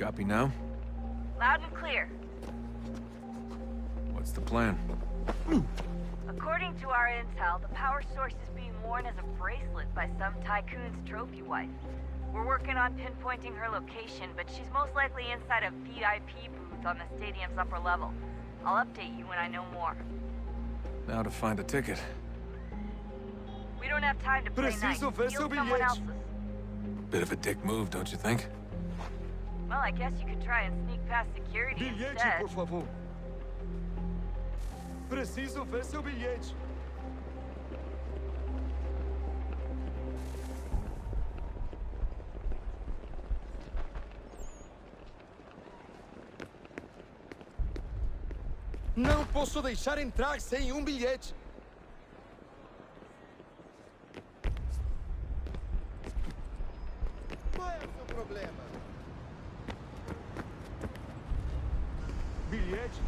Copy now? Loud and clear. What's the plan? According to our intel, the power source is being worn as a bracelet by some tycoon's trophy wife. We're working on pinpointing her location, but she's most likely inside a VIP booth on the stadium's upper level. I'll update you when I know more. Now to find a ticket. We don't have time to play nice. Steal someone else's. Bit of a dick move, don't you think? Well, I guess you could try and sneak past security Bilhete, instead. por favor. Preciso ver seu bilhete. Não posso deixar entrar sem bilhete. Qual é o seu problema? Bilhete?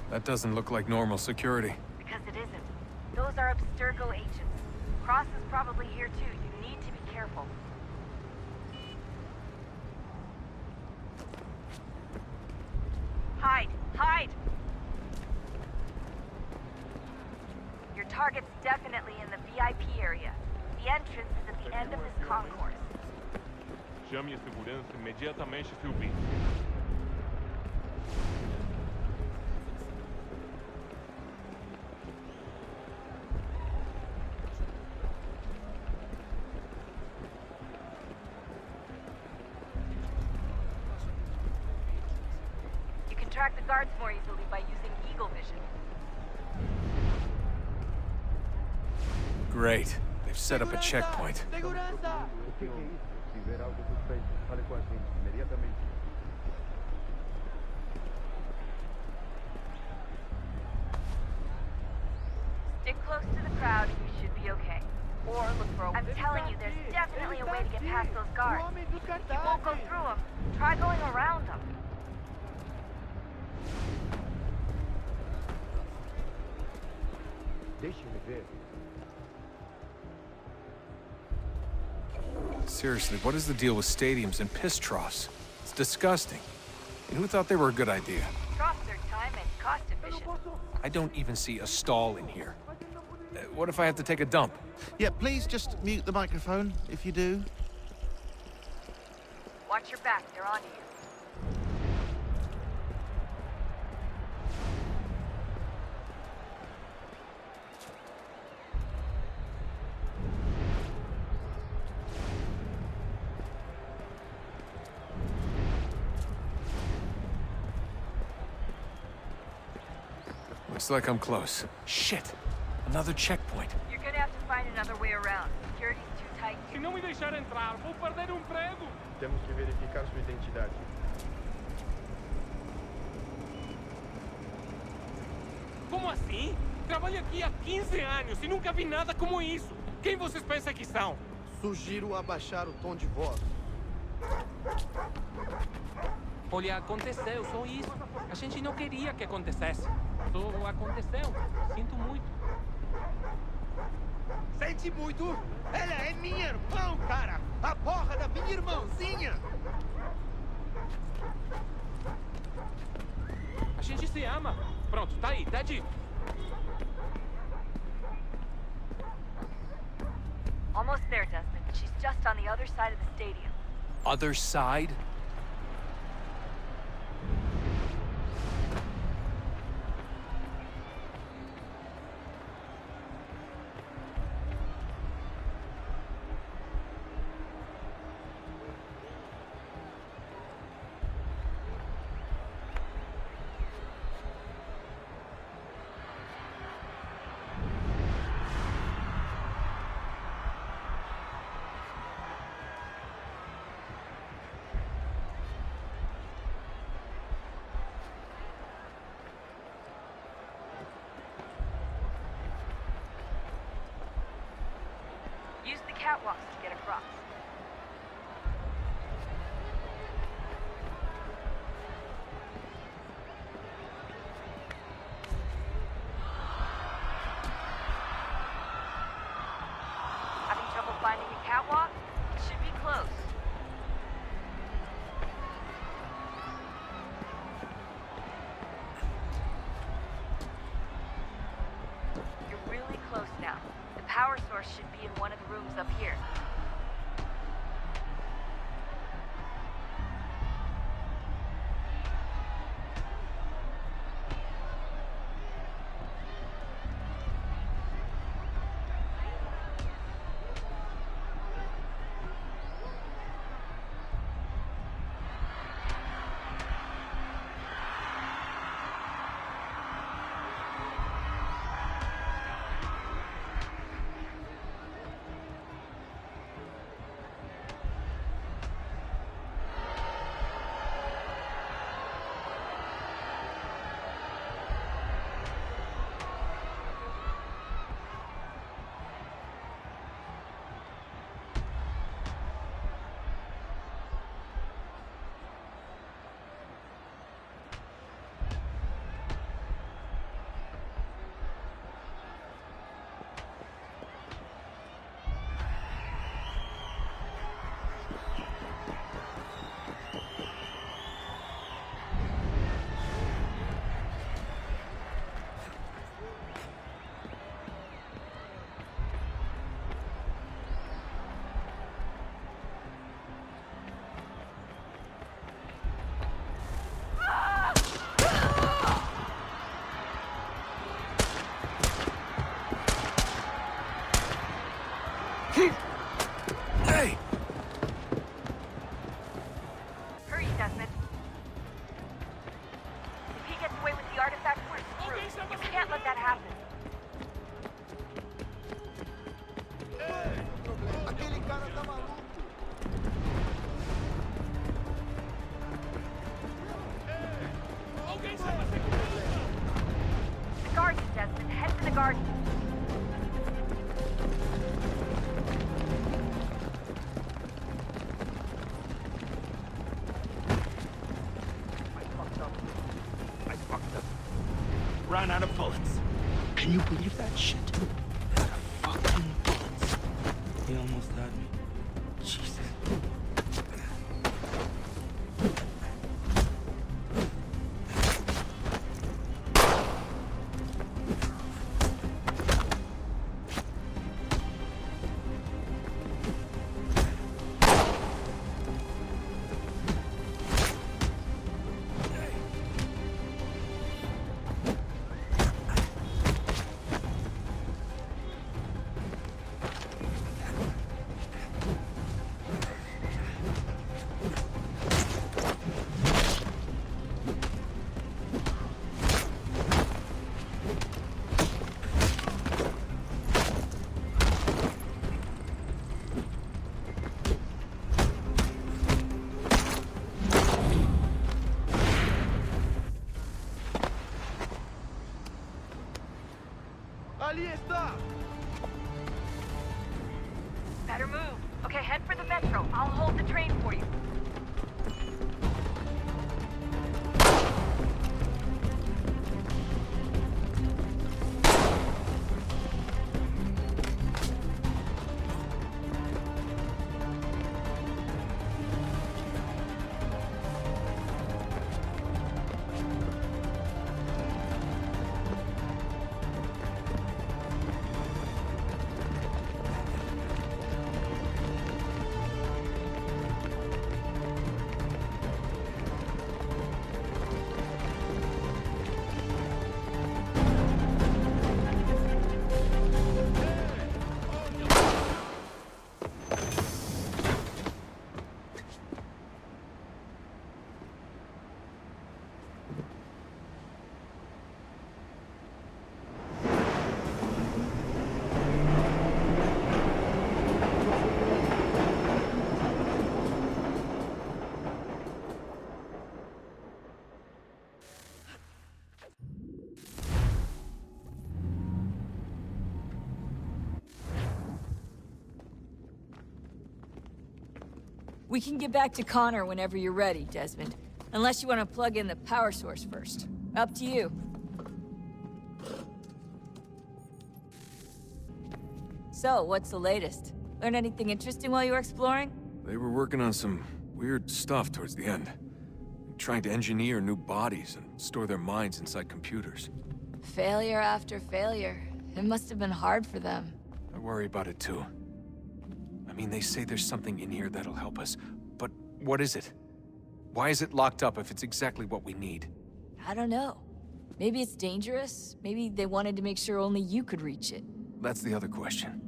That doesn't look like normal security. Because it isn't. Those are Abstergo agents. Cross is probably here too. You need to be careful. Hide! Hide! Your target's definitely in the VIP area. The entrance is at the end of this concourse. Chame a segurança imediatamente, Philby. You can track the guards more easily by using Eagle Vision. Great. They've set up a checkpoint. Segurança! Se ver algo suspeito, fale com a gente imediatamente. Stick close to the crowd and you should be okay. Or look for a... I'm telling you, there's definitely a way to get past those guards. You won't go through them. Try going around them. Deixe-me ver. Seriously, what is the deal with stadiums and piss troughs? It's disgusting. And who thought they were a good idea? Troughs are time and cost efficient. I don't even see a stall in here. What if I have to take a dump? Yeah, please just mute the microphone if you do. Watch your back, they're on you. Looks like I'm close. Shit! Another checkpoint. You're gonna have to find another way around. Security's too tight. Se não me deixar entrar, vou perder emprego. Temos que verificar sua identidade. Como assim? Trabalho aqui há 15 anos e nunca vi nada como isso. Quem vocês pensam que são? Sugiro abaixar o tom de voz. Olha, aconteceu, só isso. A gente não queria que acontecesse. Só aconteceu. Sinto muito. Sente muito? Ela é minha irmã, cara! A porra da minha irmãzinha! A gente se ama. Pronto, tá aí, tá dito. Almost there, Desmond. She's just on the other side of the stadium. Other side? Use the catwalks to get across. Having trouble finding a catwalk? It should be close. source should be in one of the rooms up here. Hey! Hurry, Desmond. If he gets away with the artifact, we're screwed. You can't let that happen. Aquele cara tá maluco. The garden, Desmond. Head to the garden. I fucked up. Ran out of bullets. Can you believe that shit? Out of fucking bullets. He almost had me. Jesus. Ali está! Better move. Okay, head for the metro. I'll hold the train for you. We can get back to Connor whenever you're ready, Desmond. Unless you want to plug in the power source first. Up to you. So, what's the latest? Learn anything interesting while you were exploring? They were working on some weird stuff towards the end. Trying to engineer new bodies and store their minds inside computers. Failure after failure. It must have been hard for them. I worry about it too. I mean, they say there's something in here that'll help us, but what is it? Why is it locked up if it's exactly what we need? I don't know. Maybe it's dangerous. Maybe they wanted to make sure only you could reach it. That's the other question.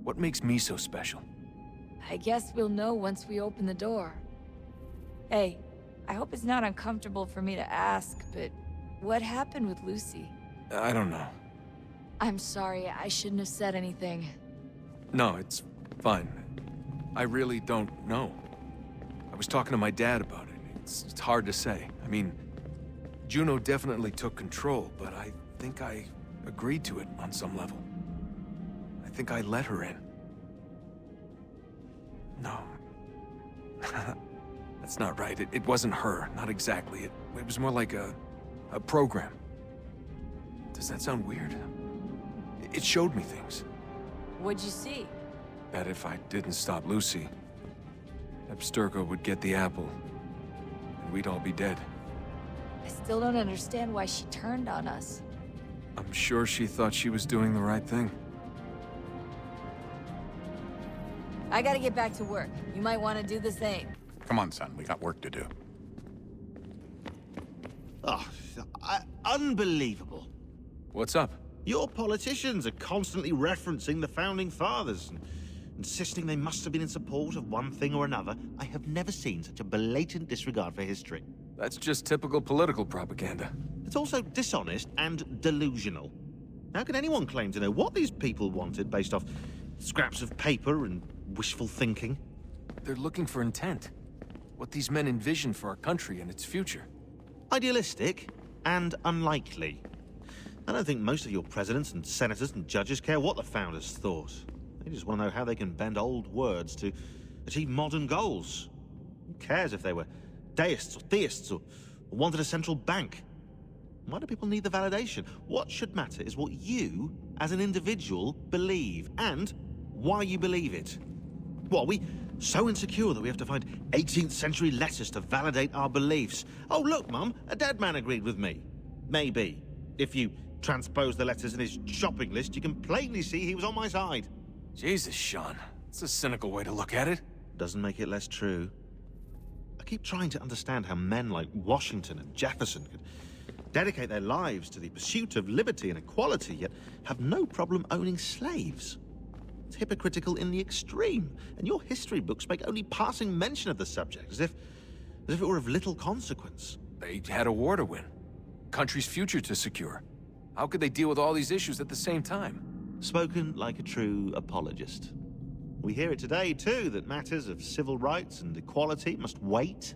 What makes me so special? I guess we'll know once we open the door. Hey, I hope it's not uncomfortable for me to ask, but what happened with Lucy? I don't know. I'm sorry, I shouldn't have said anything. No, it's fine. I really don't know. I was talking to my dad about it. It's hard to say. I mean, Juno definitely took control, but I think I agreed to it on some level. I think I let her in. No. That's not right. It wasn't her. Not exactly. It was more like a program. Does that sound weird? It showed me things. What'd you see? That if I didn't stop Lucy, Abstergo would get the apple, and we'd all be dead. I still don't understand why she turned on us. I'm sure she thought she was doing the right thing. I gotta get back to work. You might want to do the same. Come on, son. We got work to do. Oh, unbelievable. What's up? Your politicians are constantly referencing the Founding Fathers and insisting they must have been in support of one thing or another. I have never seen such a blatant disregard for history. That's just typical political propaganda. It's also dishonest and delusional. How can anyone claim to know what these people wanted based off scraps of paper and wishful thinking? They're looking for intent. What these men envision for our country and its future. Idealistic and unlikely. I don't think most of your presidents and senators and judges care what the founders thought. They just want to know how they can bend old words to achieve modern goals. Who cares if they were deists or theists or wanted a central bank? Why do people need the validation? What should matter is what you, as an individual, believe, and why you believe it. What, are we so insecure that we have to find 18th century letters to validate our beliefs? Oh, look, Mum, a dead man agreed with me. Maybe. If you transpose the letters in his shopping list, you can plainly see he was on my side. Jesus, Sean. It's a cynical way to look at it. Doesn't make it less true. I keep trying to understand how men like Washington and Jefferson could dedicate their lives to the pursuit of liberty and equality, yet have no problem owning slaves. It's hypocritical in the extreme, and your history books make only passing mention of the subject, as if it were of little consequence. They had a war to win. Country's future to secure. How could they deal with all these issues at the same time? Spoken like a true apologist. We hear it today, too, that matters of civil rights and equality must wait.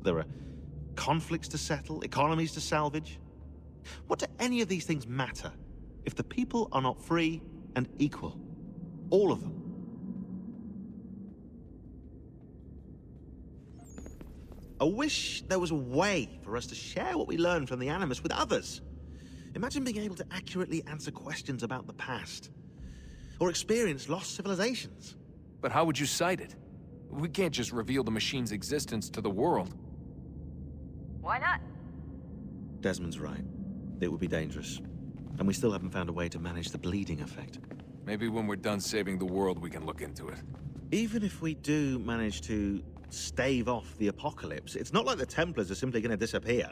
There are conflicts to settle, economies to salvage. What do any of these things matter if the people are not free and equal? All of them. I wish there was a way for us to share what we learn from the Animus with others. Imagine being able to accurately answer questions about the past, or experience lost civilizations. But how would you cite it? We can't just reveal the machine's existence to the world. Why not? Desmond's right. It would be dangerous. And we still haven't found a way to manage the bleeding effect. Maybe when we're done saving the world, we can look into it. Even if we do manage to stave off the apocalypse, it's not like the Templars are simply going to disappear.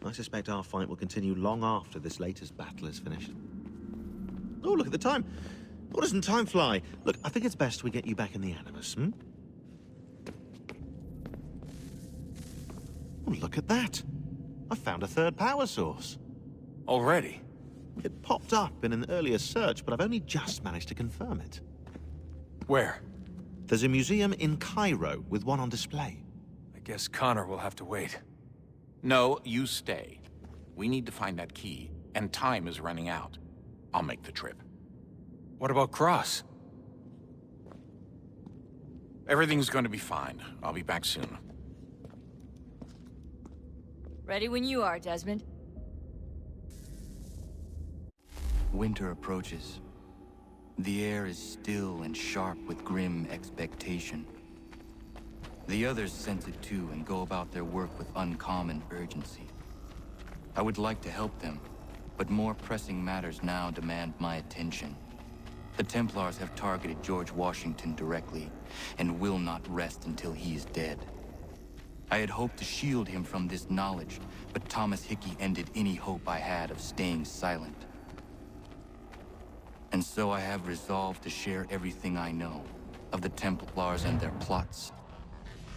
I suspect our fight will continue long after this latest battle is finished. Oh, look at the time. Oh, doesn't time fly? Look, I think it's best we get you back in the Animus, Oh, look at that. I found a third power source. Already? It popped up in an earlier search, but I've only just managed to confirm it. Where? There's a museum in Cairo with one on display. I guess Connor will have to wait. No, you stay. We need to find that key, and time is running out. I'll make the trip. What about Cross? Everything's going to be fine. I'll be back soon. Ready when you are, Desmond. Winter approaches. The air is still and sharp with grim expectation. The others sense it too and go about their work with uncommon urgency. I would like to help them, but more pressing matters now demand my attention. The Templars have targeted George Washington directly, and will not rest until he is dead. I had hoped to shield him from this knowledge, but Thomas Hickey ended any hope I had of staying silent. And so I have resolved to share everything I know of the Templars and their plots,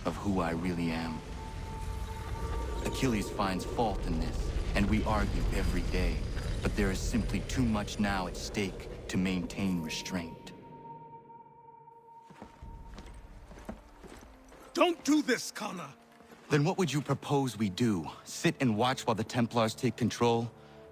of who I really am. Achilles finds fault in this, and we argue every day, but there is simply too much now at stake to maintain restraint. Don't do this, Connor! Then what would you propose we do? Sit and watch while the Templars take control?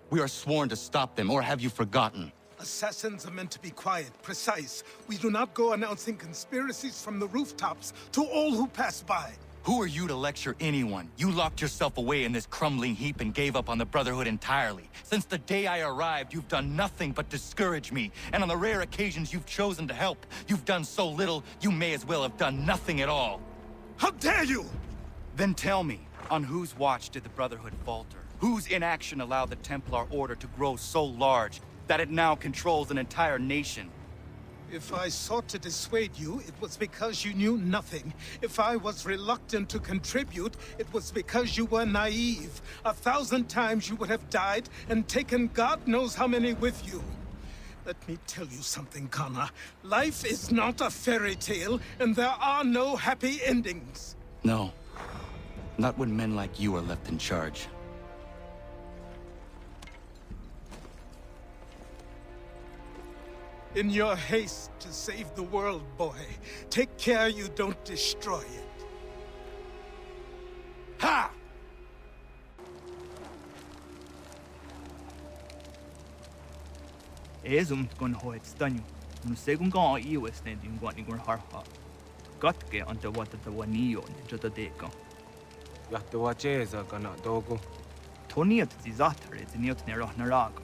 We are sworn to stop them, or have you forgotten? Assassins are meant to be quiet, precise. We do not go announcing conspiracies from the rooftops to all who pass by. Who are you to lecture anyone? You locked yourself away in this crumbling heap and gave up on the Brotherhood entirely. Since the day I arrived, you've done nothing but discourage me. And on the rare occasions you've chosen to help, you've done so little, you may as well have done nothing at all. How dare you! Then tell me, on whose watch did the Brotherhood falter? Whose inaction allowed the Templar Order to grow so large that it now controls an entire nation? If I sought to dissuade you, it was because you knew nothing. If I was reluctant to contribute, it was because you were naive. 1,000 times you would have died and taken God knows how many with you. Let me tell you something, Connor. Life is not a fairy tale, and there are no happy endings. No. Not when men like you are left in charge. In your haste to save the world, boy, take care you don't destroy it. Ha! Ésumt gon hoit stanju, nu segun ga iwes ne din gwani gon harha. Gatke ante wata ta wanio ne jota deka. Jahti wacheza kana dogo. Toniat zizatare ziniot ne raga.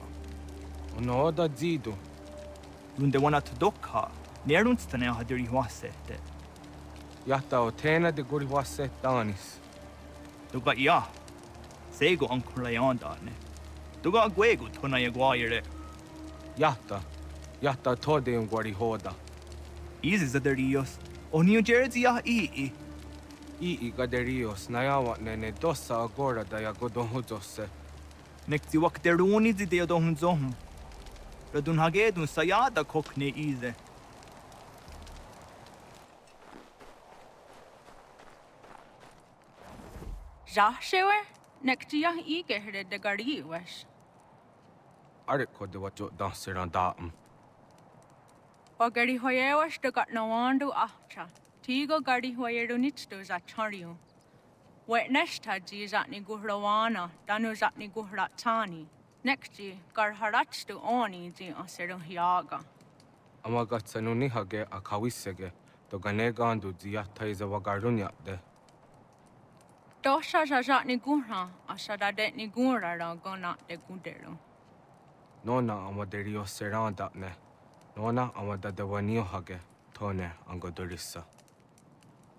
No da zido. Dunde wana tudokha, nerunstane hadiri wasete. Jahta o tena de guri waset tanis. Tuga ja. Sego ankula yandane. Tuga gwegu tona yagwaire. Jahta tode un guari hoda. Easy zaderios. O New Jersey ya ii. Ii gaderios nayawa nene dossa agora da yagodon hudose. Nekti wakteruni zide yodon zohum. Radun hagedun sayada kokne ize. Jahshewer? Nektia igehre de gari wesh. Ariko de wajo danseran daam. O gari hoyewash de got nawandu ahcha. Tigo gari hoyeru nichtu za chariu. Wet neshta ji zatni guhrawana, danu zatni guhratani. Nekti gar harachtu oni ji aseru hiaga. Amagatsanu nihage akawisege, to ganegandu ziyata iza wagarunya de. Dosha jajatni guhra, ashada detni gura ra gona de guderu. Nona amaderio seranda ne. Nona amadadawanio hage, tone angodorissa.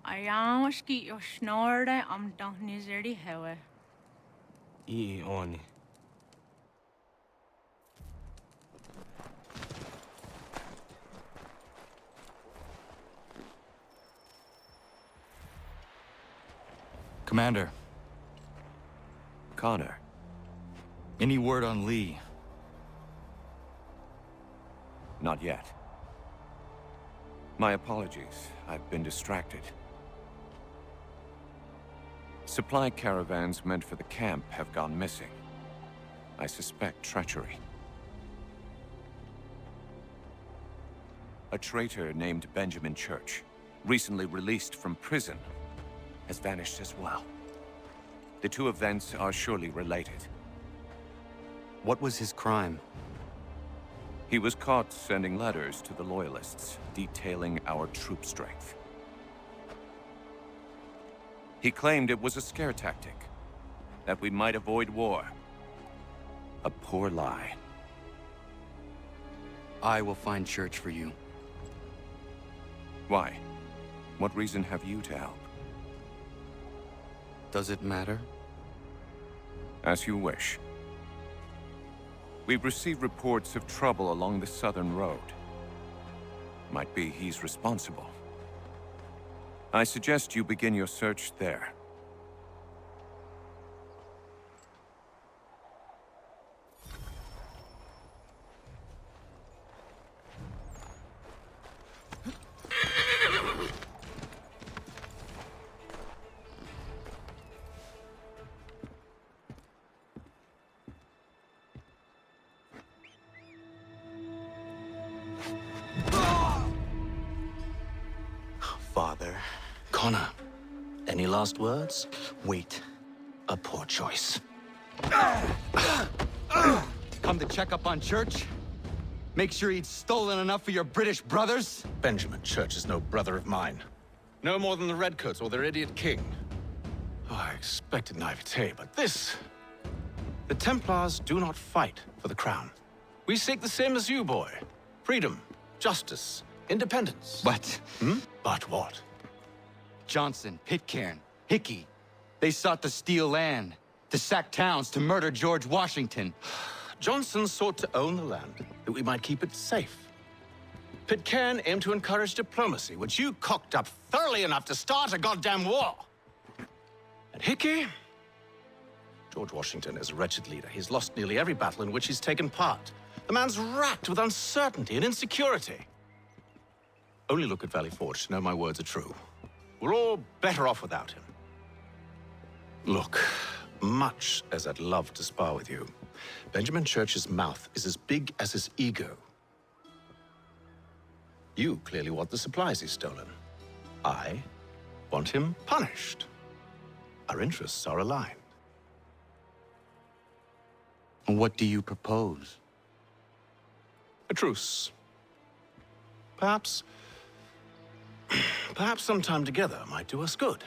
Ayamashki yoshnorde am nizeri hewe. Ii oni. Commander. Connor. Any word on Lee? Not yet. My apologies. I've been distracted. Supply caravans meant for the camp have gone missing. I suspect treachery. A traitor named Benjamin Church, recently released from prison, has vanished as well. The two events are surely related. What was his crime? He was caught sending letters to the Loyalists, detailing our troop strength. He claimed it was a scare tactic, that we might avoid war. A poor lie. I will find Church for you. Why? What reason have you to help? Does it matter? As you wish. We've received reports of trouble along the southern road. Might be he's responsible. I suggest you begin your search there. Father. Connor, any last words? Wait. A poor choice. Come to check up on Church? Make sure he'd stolen enough for your British brothers? Benjamin Church is no brother of mine. No more than the Redcoats or their idiot king. Oh, I expected naivete, but this... The Templars do not fight for the crown. We seek the same as you, boy. Freedom, justice, independence. But... But what? Johnson, Pitcairn, Hickey, they sought to steal land, to sack towns, to murder George Washington. Johnson sought to own the land, that we might keep it safe. Pitcairn aimed to encourage diplomacy, which you cocked up thoroughly enough to start a goddamn war. And Hickey? George Washington is a wretched leader. He's lost nearly every battle in which he's taken part. The man's racked with uncertainty and insecurity. Only look at Valley Forge to know my words are true. We're all better off without him. Look, much as I'd love to spar with you, Benjamin Church's mouth is as big as his ego. You clearly want the supplies he's stolen. I want him punished. Our interests are aligned. What do you propose? A truce. Perhaps some time together might do us good.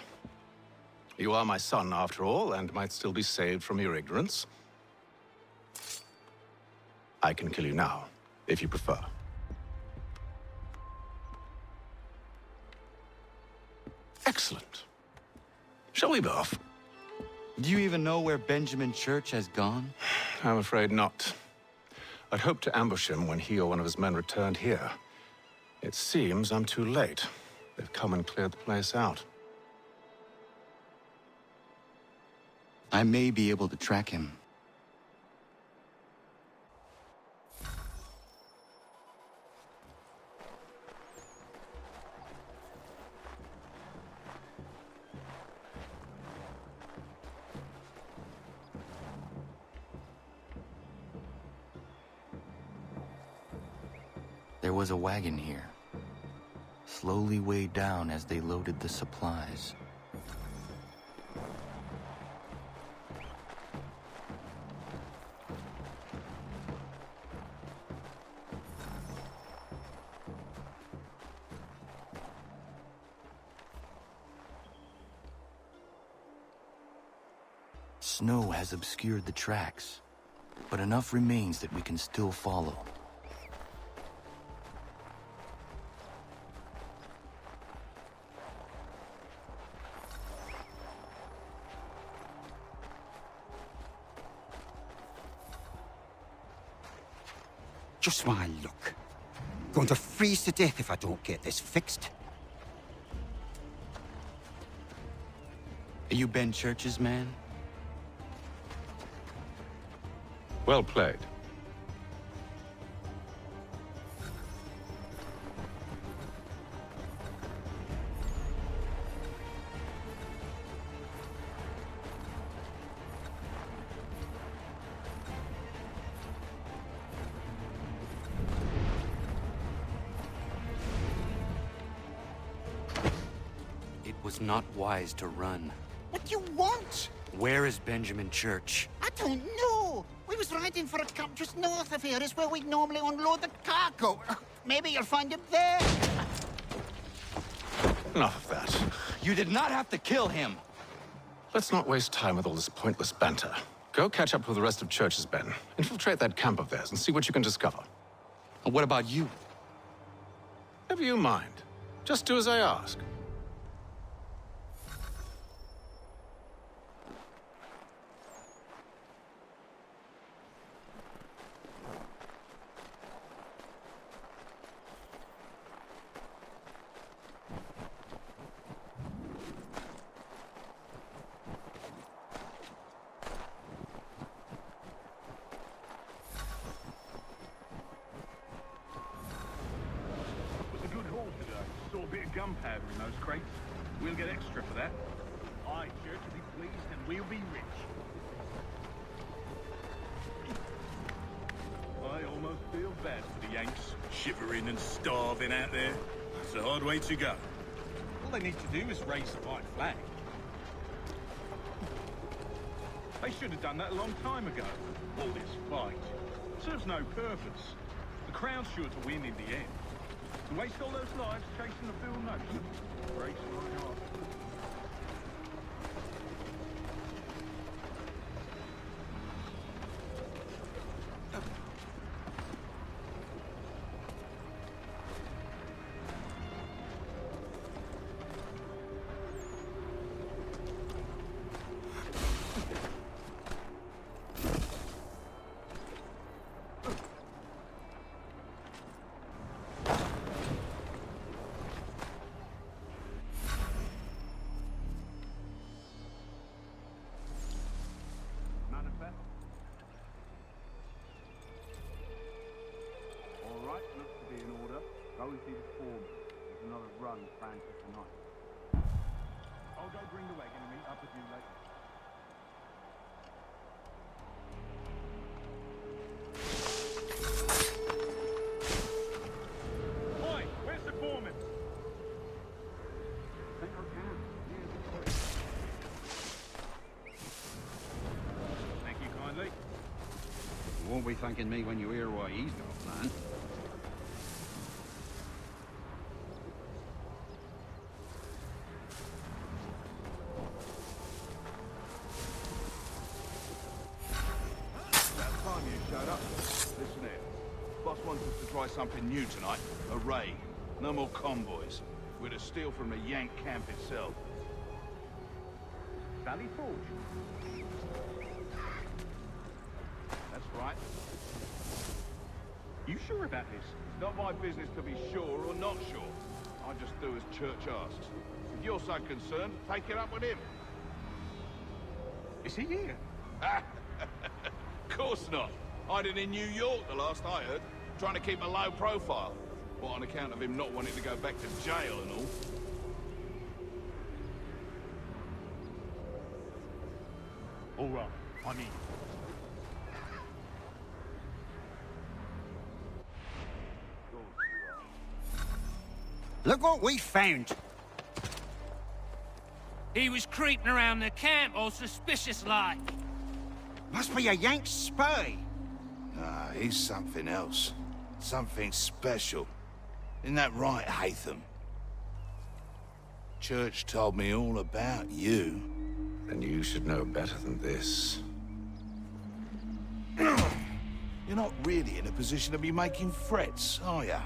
You are my son, after all, and might still be saved from your ignorance. I can kill you now, if you prefer. Excellent. Shall we be off? Do you even know where Benjamin Church has gone? I'm afraid not. I'd hoped to ambush him when he or one of his men returned here. It seems I'm too late. They've come and cleared the place out. I may be able to track him. There was a wagon here, slowly weighed down as they loaded the supplies. Snow has obscured the tracks, but enough remains that we can still follow. Just my luck. Going to freeze to death if I don't get this fixed. Are you Ben Church's man? Well played. It was not wise to run. What do you want? Where is Benjamin Church? I don't know. We was riding for a camp just north of here. Is where we normally unload the cargo. Maybe you'll find him there. Enough of that. You did not have to kill him. Let's not waste time with all this pointless banter. Go catch up with the rest of Church's men. Infiltrate that camp of theirs and see what you can discover. And what about you? Never you mind. Just do as I ask. in those crates. We'll get extra for that. Aye, Church will be pleased and we'll be rich. I almost feel bad for the Yanks, shivering and starving out there. It's a hard way to go. All they need to do is raise the white flag. They should have done that a long time ago. All this fight serves no purpose. The Crown's sure to win in the end. To waste all those lives chasing the Bill notion breaks my heart. Go and see the foreman. There's another run planned for tonight. I'll go bring the wagon and meet up with you later. Oi, where's the foreman? Think I can. Thank you kindly. You won't be thanking me when you hear why he's got a plan. Listen here. Boss wants us to try something new tonight. A raid. No more convoys. We're to steal from the Yank camp itself. Valley Forge? That's right. You sure about this? It's not my business to be sure or not sure. I just do as Church asks. If you're so concerned, take it up with him. Is he here? Of course not. Hiding in New York, the last I heard. Trying to keep a low profile. What, on account of him not wanting to go back to jail and all? All right, I'm in. Look what we found. He was creeping around the camp all suspicious-like. Must be a Yank spy. Nah, he's something else. Something special. Isn't that right, Hatham? Church told me all about you. Then you should know better than this. You're not really in a position to be making threats, are ya?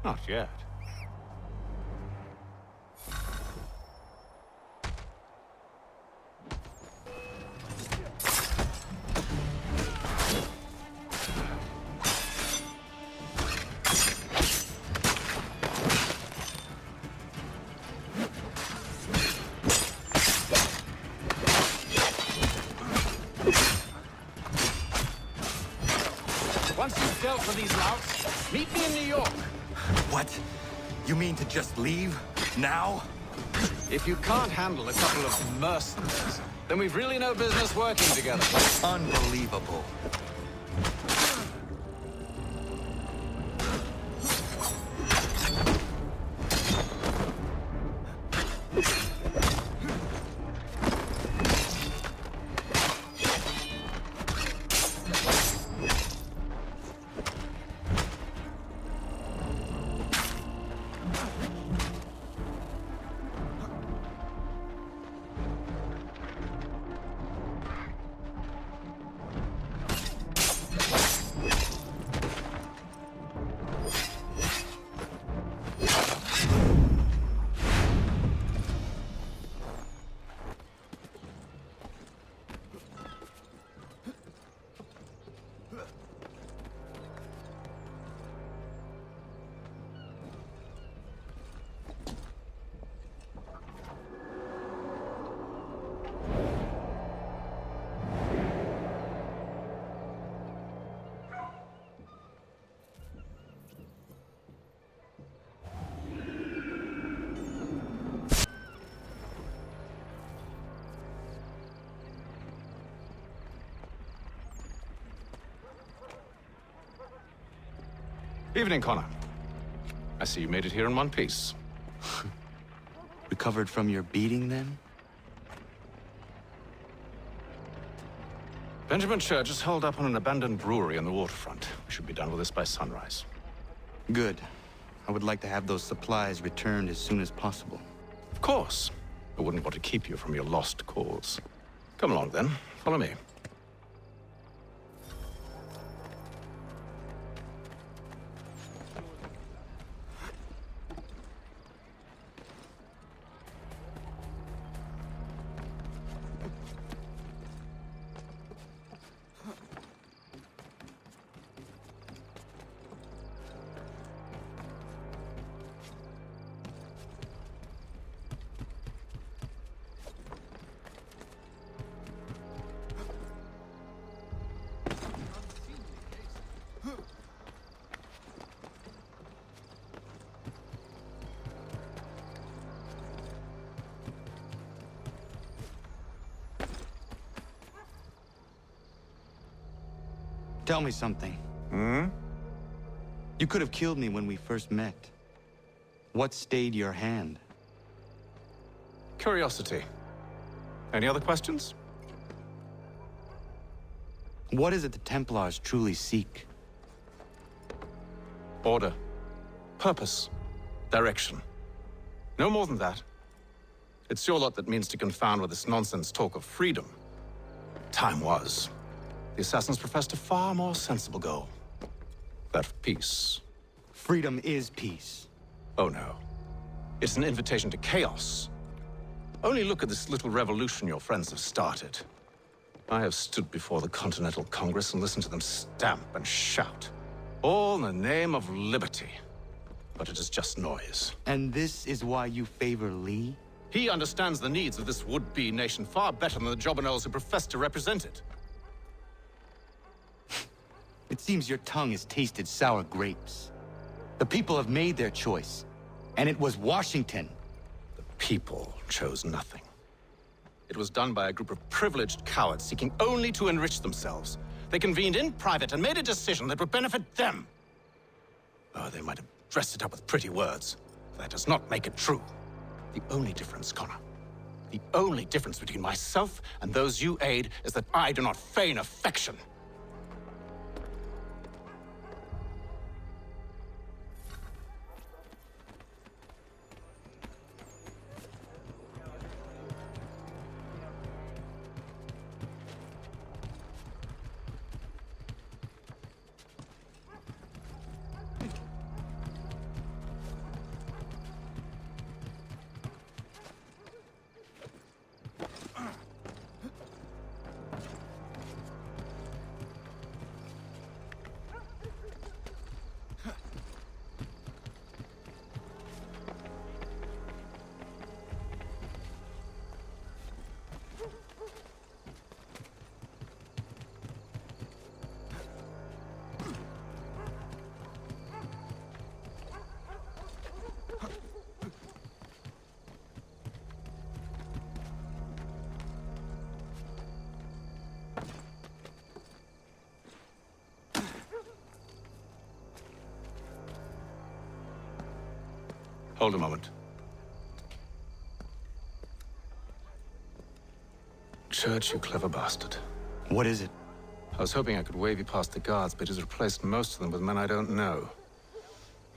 Not yet. Once you've dealt with these louts, meet me in New York. What? You mean to just leave? Now? If you can't handle a couple of mercenaries, then we've really no business working together. Unbelievable. Evening, Connor. I see you made it here in one piece. Recovered from your beating, then? Benjamin Church is holed up on an abandoned brewery on the waterfront. We should be done with this by sunrise. Good. I would like to have those supplies returned as soon as possible. Of course. I wouldn't want to keep you from your lost cause. Come along, then. Follow me. Tell me something. Hmm? You could have killed me when we first met. What stayed your hand? Curiosity. Any other questions? What is it the Templars truly seek? Order. Purpose. Direction. No more than that. It's your lot that means to confound with this nonsense talk of freedom. Time was. The assassins professed a far more sensible goal. That of peace. Freedom is peace. Oh no. It's an invitation to chaos. Only look at this little revolution your friends have started. I have stood before the Continental Congress and listened to them stamp and shout. All in the name of liberty. But it is just noise. And this is why you favor Lee? He understands the needs of this would-be nation far better than the jobberknolls who profess to represent it. It seems your tongue has tasted sour grapes. The people have made their choice, and it was Washington. The people chose nothing. It was done by a group of privileged cowards seeking only to enrich themselves. They convened in private and made a decision that would benefit them. Oh, they might have dressed it up with pretty words. But that does not make it true. The only difference, Connor, the only difference between myself and those you aid is that I do not feign affection. Hold a moment. Church, you clever bastard. What is it? I was hoping I could wave you past the guards, but he's replaced most of them with men I don't know.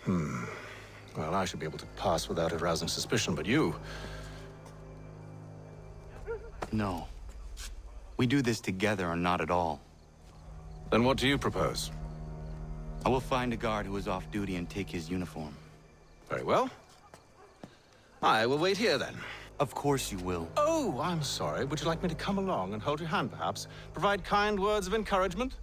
Well, I should be able to pass without arousing suspicion, but you... No. We do this together or not at all. Then what do you propose? I will find a guard who is off duty and take his uniform. Very well. I will wait here, then. Of course you will. Oh, I'm sorry. Would you like me to come along and hold your hand, perhaps? Provide kind words of encouragement?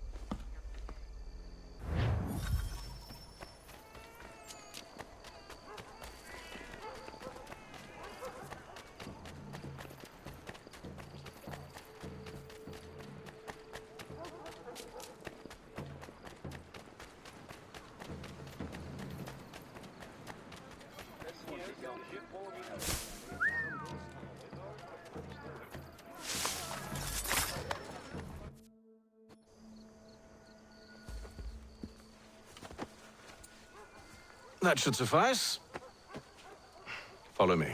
That should suffice. Follow me.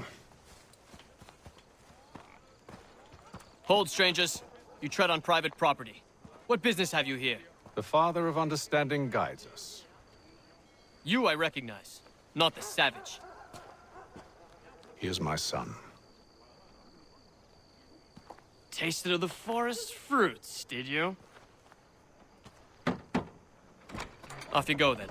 Hold, strangers. You tread on private property. What business have you here? The Father of Understanding guides us. You I recognize, not the savage. He is my son. Tasted of the forest's fruits, did you? Off you go, then.